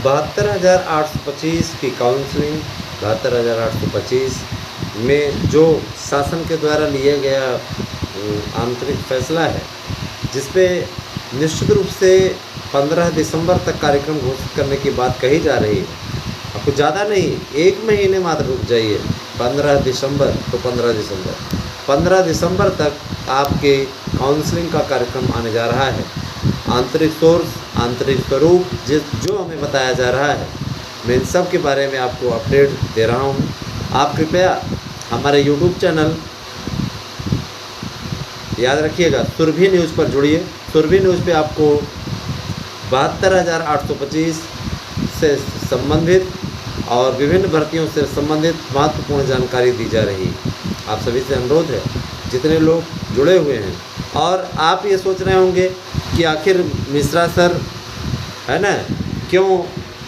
72,825 की काउंसलिंग 72,825 में जो शासन के द्वारा लिया गया आंतरिक फैसला है, जिस पे निश्चित रूप से 15 दिसंबर तक कार्यक्रम घोषित करने की बात कही जा रही है। आपको ज़्यादा नहीं, 1 महीने मात्र रुक जाइए। 15 दिसंबर तो 15 दिसंबर तक आपके काउंसलिंग का कार्यक्रम आने जा रहा है। आंतरिक सोर्स, आंतरिक स्वरूप जो हमें बताया जा रहा है, मैं इन सब के बारे में आपको अपडेट दे रहा हूँ। आप कृपया हमारे यूट्यूब चैनल, याद रखिएगा, सुरभि न्यूज़ पर जुड़िए। सुरभि न्यूज़ पे आपको 72,825 से संबंधित और विभिन्न भर्तियों से संबंधित महत्वपूर्ण जानकारी दी जा रही है। आप सभी से अनुरोध है, जितने लोग जुड़े हुए हैं, और आप ये सोच रहे होंगे कि आखिर मिश्रा सर है ना, क्यों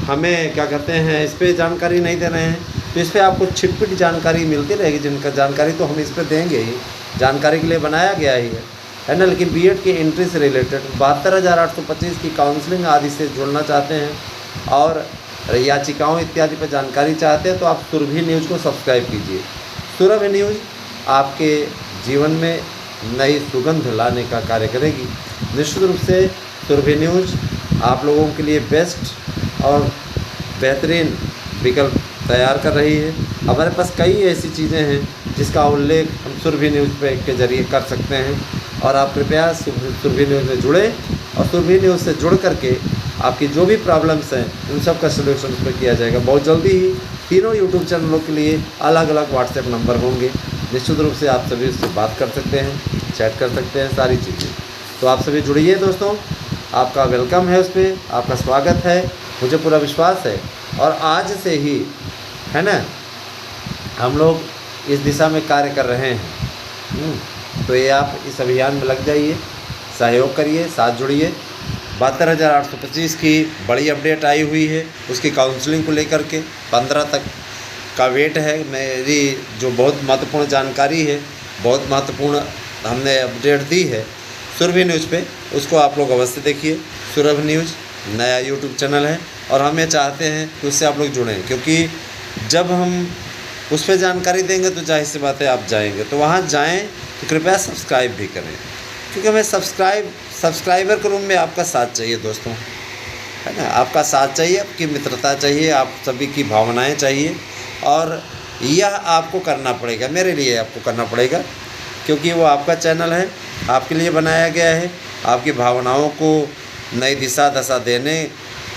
हमें क्या कहते हैं इस पर जानकारी नहीं दे रहे हैं। तो इस पर आपको छिटपिट जानकारी मिलती रहेगी, जिनका जानकारी तो हम इस पर देंगे ही, जानकारी के लिए बनाया गया ही है ना। लेकिन बीएड की एंट्री से रिलेटेड 72,825 की काउंसलिंग आदि से जुड़ना चाहते हैं और याचिकाओं इत्यादि पर जानकारी चाहते हैं, तो आप सुरभि न्यूज़ को सब्सक्राइब कीजिए। सुरभि न्यूज़ आपके जीवन में नई सुगंध लाने का कार्य करेगी। निश्चित रूप से सुरभि न्यूज़ आप लोगों के लिए बेस्ट और बेहतरीन विकल्प तैयार कर रही है। हमारे पास कई ऐसी चीज़ें हैं जिसका उल्लेख हम सुरभि न्यूज़ के जरिए कर सकते हैं, और आप कृपया सुरभि न्यूज़ में जुड़े, और सुरभि न्यूज़ से जुड़ करके आपकी जो भी प्रॉब्लम्स हैं उन सब का सलूशन उस पर किया जाएगा। बहुत जल्दी ही तीनों यूट्यूब चैनलों के लिए अलग अलग व्हाट्सएप नंबर होंगे। निश्चित रूप से आप सभी उससे बात कर सकते हैं, चैट कर सकते हैं, सारी चीज़ें। तो आप सभी जुड़िए दोस्तों, आपका वेलकम है, उस पर आपका स्वागत है, मुझे पूरा विश्वास है। और आज से ही है ना, हम लोग इस दिशा में कार्य कर रहे हैं। तो ये आप इस अभियान में लग जाइए, सहयोग करिए, साथ जुड़िए। 72,825 की बड़ी अपडेट आई हुई है, उसकी काउंसलिंग को लेकर के 15 तक का वेट है। मेरी जो बहुत महत्वपूर्ण जानकारी है, बहुत महत्वपूर्ण हमने अपडेट दी है सुरभि न्यूज़ पे, उसको आप लोग अवश्य देखिए। सुरभि न्यूज़ नया यूट्यूब चैनल है, और हम ये चाहते हैं कि उससे आप लोग जुड़ें, क्योंकि जब हम उस पर जानकारी देंगे तो जाहिर सी बात है आप जाएंगे। तो वहाँ जाएं तो कृपया सब्सक्राइब भी करें, क्योंकि हमें सब्सक्राइबर के रूम में आपका साथ चाहिए दोस्तों, है ना। आपका साथ चाहिए, आपकी मित्रता चाहिए, आप सभी की भावनाएं चाहिए, और यह आपको करना पड़ेगा, मेरे लिए आपको करना पड़ेगा, क्योंकि वो आपका चैनल है, आपके लिए बनाया गया है। आपकी भावनाओं को नई दिशा दशा देने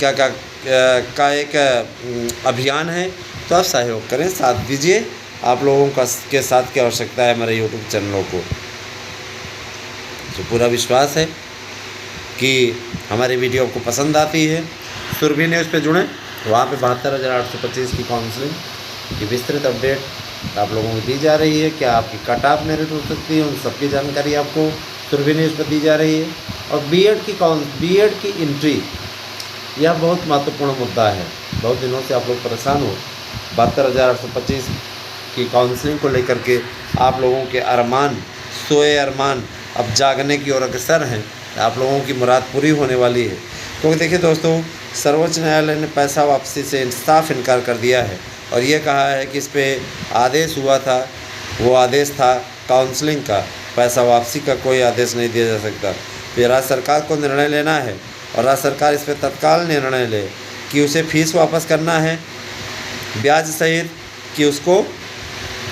का एक अभियान है। तो आप सहयोग करें, साथ दीजिए। आप लोगों के साथ की आवश्यकता है हमारे यूट्यूब चैनलों को। तो पूरा विश्वास है कि हमारी वीडियो आपको पसंद आती है। सुरभि न्यूज़ पे जुड़ें, वहाँ पे 72,825 की काउंसलिंग की विस्तृत अपडेट आप लोगों को दी जा रही है। क्या आपकी कट ऑफ मेरिट हो सकती है, उन सबकी जानकारी आपको सुरभि न्यूज़ पर दी जा रही है। और बीएड की एंट्री, यह बहुत महत्वपूर्ण मुद्दा है। बहुत दिनों से आप लोग परेशान हो। 72,825 की काउंसलिंग को लेकर के आप लोगों के अरमान, सोए अरमान अब जागने की ओर अग्रसर हैं। आप लोगों की मुराद पूरी होने वाली है। क्योंकि देखिए दोस्तों, सर्वोच्च न्यायालय ने पैसा वापसी से साफ इनकार कर दिया है, और ये कहा है कि इस पर आदेश हुआ था, वो आदेश था काउंसलिंग का, पैसा वापसी का कोई आदेश नहीं दिया जा सकता। तो राज्य सरकार को निर्णय लेना है, और राज्य सरकार इस पर तत्काल निर्णय ले कि उसे फीस वापस करना है ब्याज सहित, कि उसको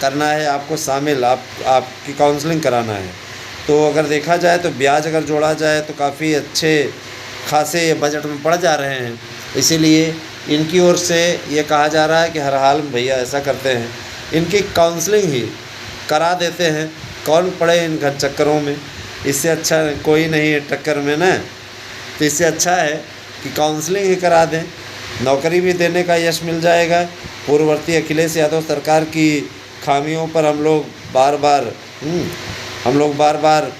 करना है आपको शामिल, आपकी काउंसलिंग कराना है। तो अगर देखा जाए तो ब्याज अगर जोड़ा जाए तो काफ़ी अच्छे खासे बजट में पड़ जा रहे हैं। इसीलिए इनकी ओर से ये कहा जा रहा है कि हर हाल में भैया ऐसा करते हैं, इनकी काउंसलिंग ही करा देते हैं। कौन पड़े इन घर चक्करों में, इससे अच्छा कोई नहीं है टक्कर में ना। तो इससे अच्छा है कि काउंसलिंग ही करा दें, नौकरी भी देने का यश मिल जाएगा। पूर्ववर्ती अखिलेश यादव सरकार की खामियों पर हम लोग बार बार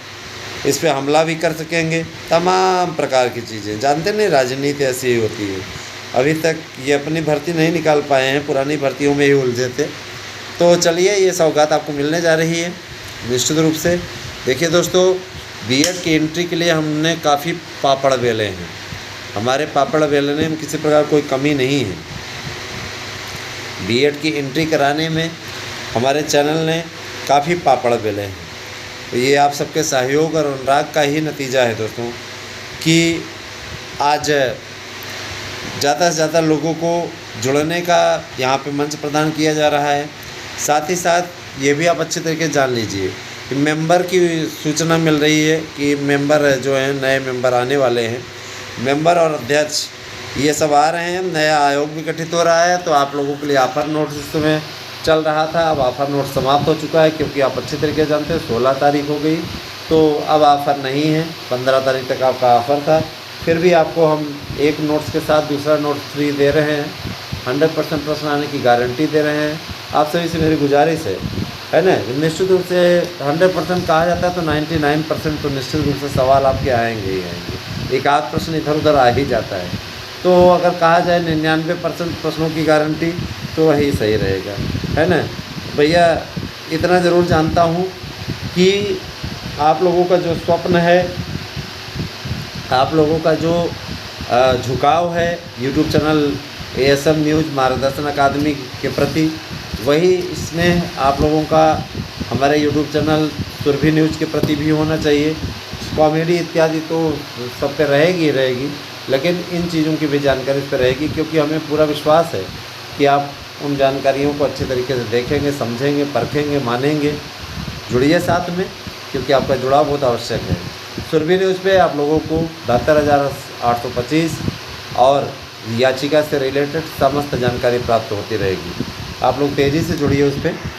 इस पे हमला भी कर सकेंगे। तमाम प्रकार की चीज़ें, जानते नहीं, राजनीति ऐसी ही होती है। अभी तक ये अपनी भर्ती नहीं निकाल पाए हैं, पुरानी भर्तियों में ही उलझे थे। तो चलिए, ये सौगात आपको मिलने जा रही है निश्चित रूप से। देखिए दोस्तों, बीएड की एंट्री के लिए हमने काफ़ी पापड़ बेले हैं, हमारे पापड़ बेलने में किसी प्रकार कोई कमी नहीं है। बीएड की एंट्री कराने में हमारे चैनल ने काफ़ी पापड़ बेले हैं। तो ये आप सबके सहयोग और अनुराग का ही नतीजा है दोस्तों कि आज ज़्यादा से ज़्यादा लोगों को जुड़ने का यहाँ पे मंच प्रदान किया जा रहा है। साथ ही साथ ये भी आप अच्छे तरीके से जान लीजिए कि मेंबर की सूचना मिल रही है कि मेंबर जो हैं नए मेंबर आने वाले हैं, मेंबर और अध्यक्ष ये सब आ रहे हैं। नया आयोग भी गठित हो रहा है। तो आप लोगों के लिए ऑफ़र नोट इस समय चल रहा था, अब ऑफ़र नोट समाप्त हो चुका है, क्योंकि आप अच्छे तरीके से जानते हैं 16 तारीख हो गई तो अब ऑफ़र नहीं है। 15 तारीख तक आपका ऑफ़र था। फिर भी आपको हम एक नोट्स के साथ दूसरा नोट फ्री दे रहे हैं। 100% प्रश्न आने की गारंटी दे रहे हैं। आप सभी से मेरी गुजारिश है ना। निश्चित रूप से 100% कहा जाता है तो 99% तो निश्चित रूप से सवाल आपके आएंगे ही आएंगे। एक आध प्रश्न इधर उधर आ ही जाता है। तो अगर कहा जाए 99% प्रश्नों की गारंटी तो वही सही रहेगा, है ना। भैया इतना ज़रूर जानता हूँ कि आप लोगों का जो स्वप्न है, आप लोगों का जो झुकाव है यूट्यूब चैनल ASM न्यूज़ मार्गदर्शन अकादमी के प्रति, वही स्नेह आप लोगों का हमारे यूट्यूब चैनल सुरभि न्यूज़ के प्रति भी होना चाहिए। कॉमेडी इत्यादि तो सब पे रहेगी, लेकिन इन चीज़ों की भी जानकारी इस पर रहेगी, क्योंकि हमें पूरा विश्वास है कि आप उन जानकारियों को अच्छे तरीके से देखेंगे, समझेंगे, परखेंगे, मानेंगे। जुड़िए साथ में, क्योंकि आपका जुड़ाव बहुत आवश्यक है। सुरभि न्यूज़ पे आप लोगों को 72,825 और याचिका से रिलेटेड समस्त जानकारी प्राप्त होती रहेगी। आप लोग तेज़ी से जुड़िए उस पर।